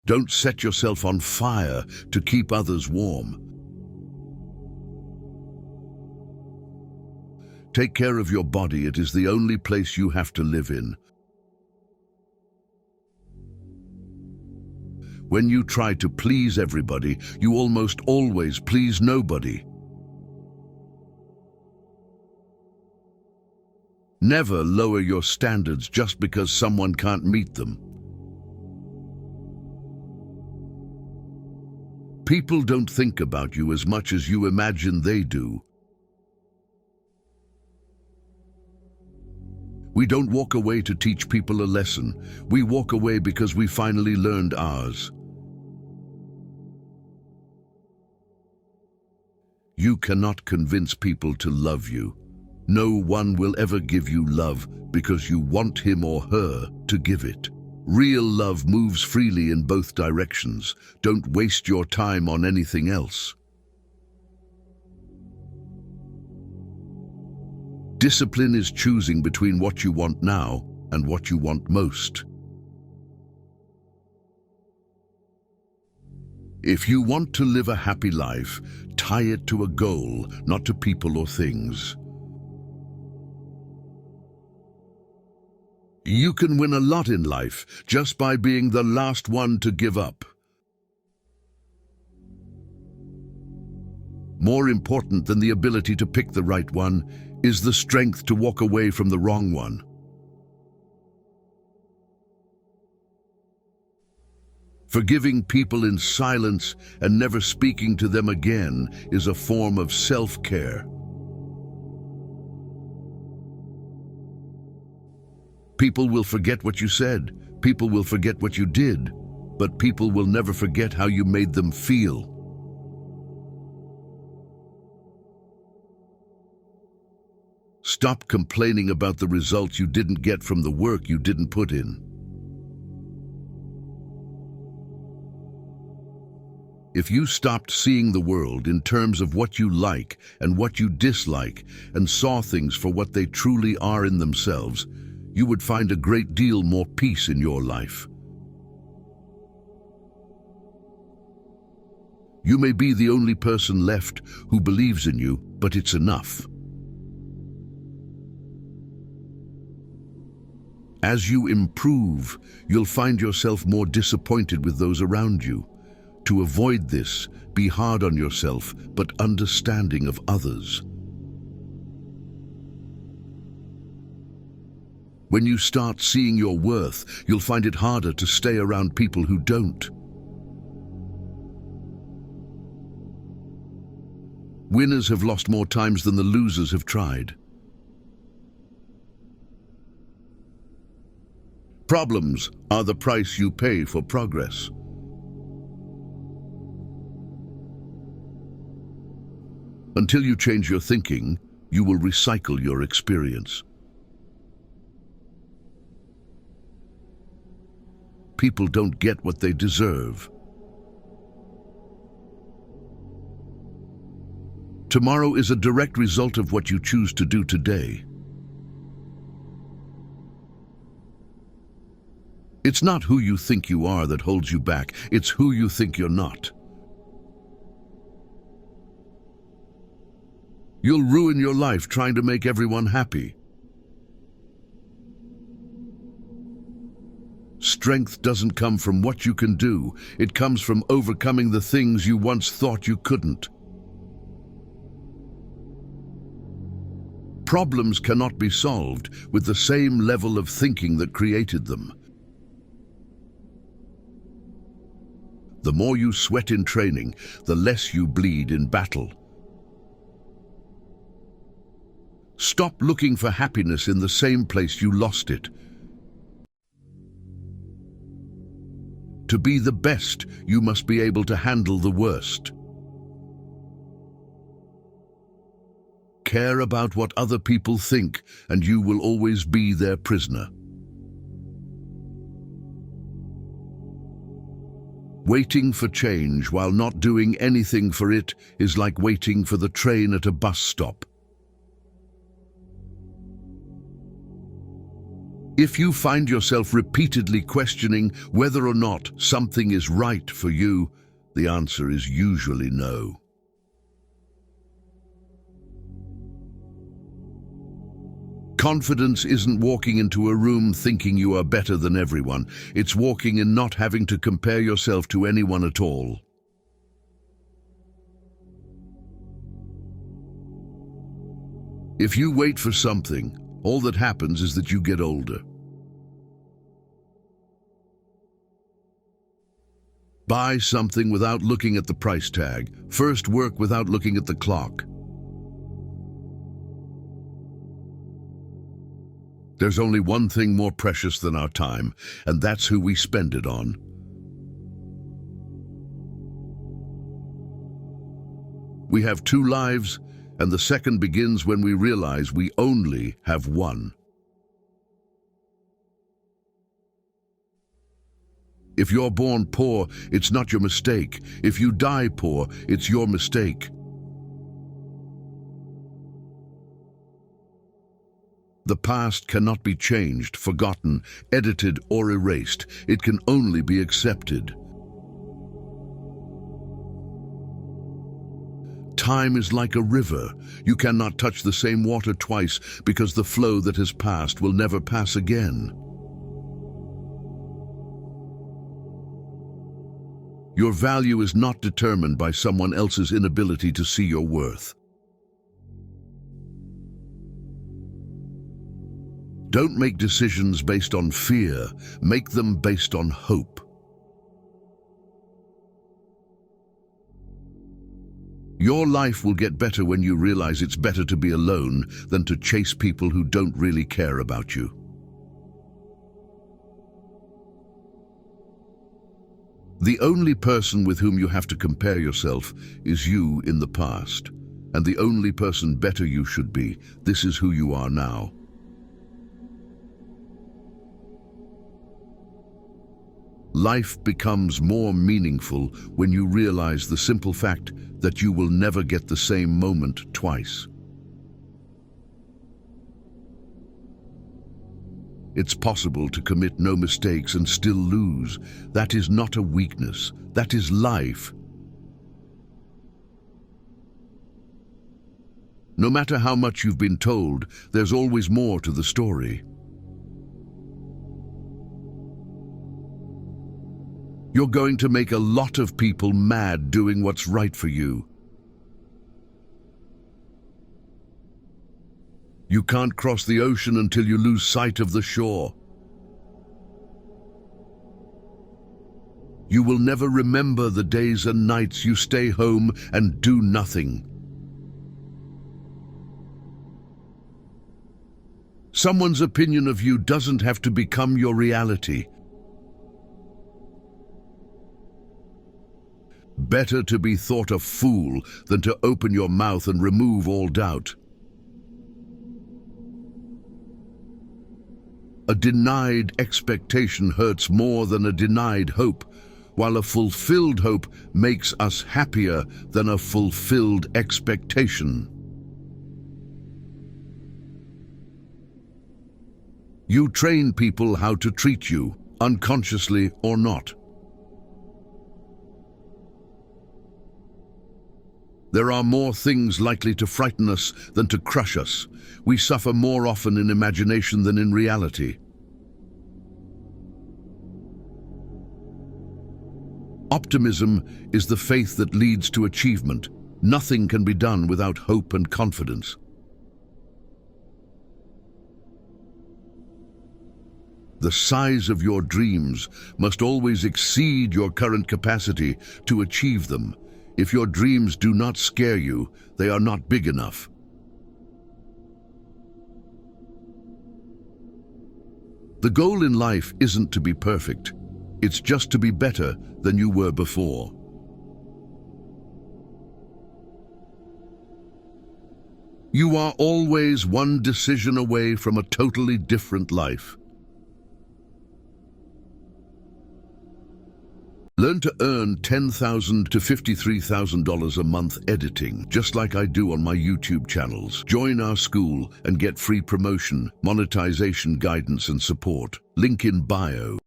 Don't set yourself on fire to keep others warm. Take care of your body. It is the only place you have to live in. When you try to please everybody, you almost always please nobody. Never lower your standards just because someone can't meet them. People don't think about you as much as you imagine they do. We don't walk away to teach people a lesson. We walk away because we finally learned ours. You cannot convince people to love you. No one will ever give you love because you want him or her to give it. Real love moves freely in both directions. Don't waste your time on anything else. Discipline is choosing between what you want now and what you want most. If you want to live a happy life, tie it to a goal, not to people or things. You can win a lot in life just by being the last one to give up. More important than the ability to pick the right one is the strength to walk away from the wrong one. Forgiving people in silence and never speaking to them again is a form of self-care. People will forget what you said, people will forget what you did, but people will never forget how you made them feel. Stop complaining about the results you didn't get from the work you didn't put in. If you stopped seeing the world in terms of what you like and what you dislike and saw things for what they truly are in themselves, you would find a great deal more peace in your life. You may be the only person left who believes in you, but it's enough. As you improve, you'll find yourself more disappointed with those around you. To avoid this, be hard on yourself, but understanding of others. When you start seeing your worth, you'll find it harder to stay around people who don't. Winners have lost more times than the losers have tried. Problems are the price you pay for progress. Until you change your thinking, you will recycle your experience. People don't get what they deserve. Tomorrow is a direct result of what you choose to do today. It's not who you think you are that holds you back, it's who you think you're not. You'll ruin your life trying to make everyone happy. Strength doesn't come from what you can do, it comes from overcoming the things you once thought you couldn't. Problems cannot be solved with the same level of thinking that created them. The more you sweat in training, the less you bleed in battle. Stop looking for happiness in the same place you lost it. To be the best, you must be able to handle the worst. Care about what other people think, and you will always be their prisoner. Waiting for change while not doing anything for it is like waiting for the train at a bus stop. If you find yourself repeatedly questioning whether or not something is right for you, the answer is usually no. Confidence isn't walking into a room thinking you are better than everyone. It's walking in not having to compare yourself to anyone at all. If you wait for something, all that happens is that you get older. Buy something without looking at the price tag. First, work without looking at the clock. There's only one thing more precious than our time, and that's who we spend it on. We have two lives, and the second begins when we realize we only have one. If you're born poor, it's not your mistake. If you die poor, it's your mistake. The past cannot be changed, forgotten, edited, or erased. It can only be accepted. Time is like a river. You cannot touch the same water twice because the flow that has passed will never pass again. Your value is not determined by someone else's inability to see your worth. Don't make decisions based on fear. Make them based on hope. Your life will get better when you realize it's better to be alone than to chase people who don't really care about you. The only person with whom you have to compare yourself is you in the past, and the only person better you should be. This is who you are now. Life becomes more meaningful when you realize the simple fact that you will never get the same moment twice. It's possible to commit no mistakes and still lose. That is not a weakness. That is life. No matter how much you've been told, there's always more to the story. You're going to make a lot of people mad doing what's right for you. You can't cross the ocean until you lose sight of the shore. You will never remember the days and nights you stay home and do nothing. Someone's opinion of you doesn't have to become your reality. Better to be thought a fool than to open your mouth and remove all doubt. A denied expectation hurts more than a denied hope, while a fulfilled hope makes us happier than a fulfilled expectation. You train people how to treat you, unconsciously or not. There are more things likely to frighten us than to crush us. We suffer more often in imagination than in reality. Optimism is the faith that leads to achievement. Nothing can be done without hope and confidence. The size of your dreams must always exceed your current capacity to achieve them. If your dreams do not scare you, they are not big enough. The goal in life isn't to be perfect. It's just to be better than you were before. You are always one decision away from a totally different life. Learn to earn $10,000 to $53,000 a month editing, just like I do on my YouTube channels. Join our school and get free promotion, monetization guidance and support. Link in bio.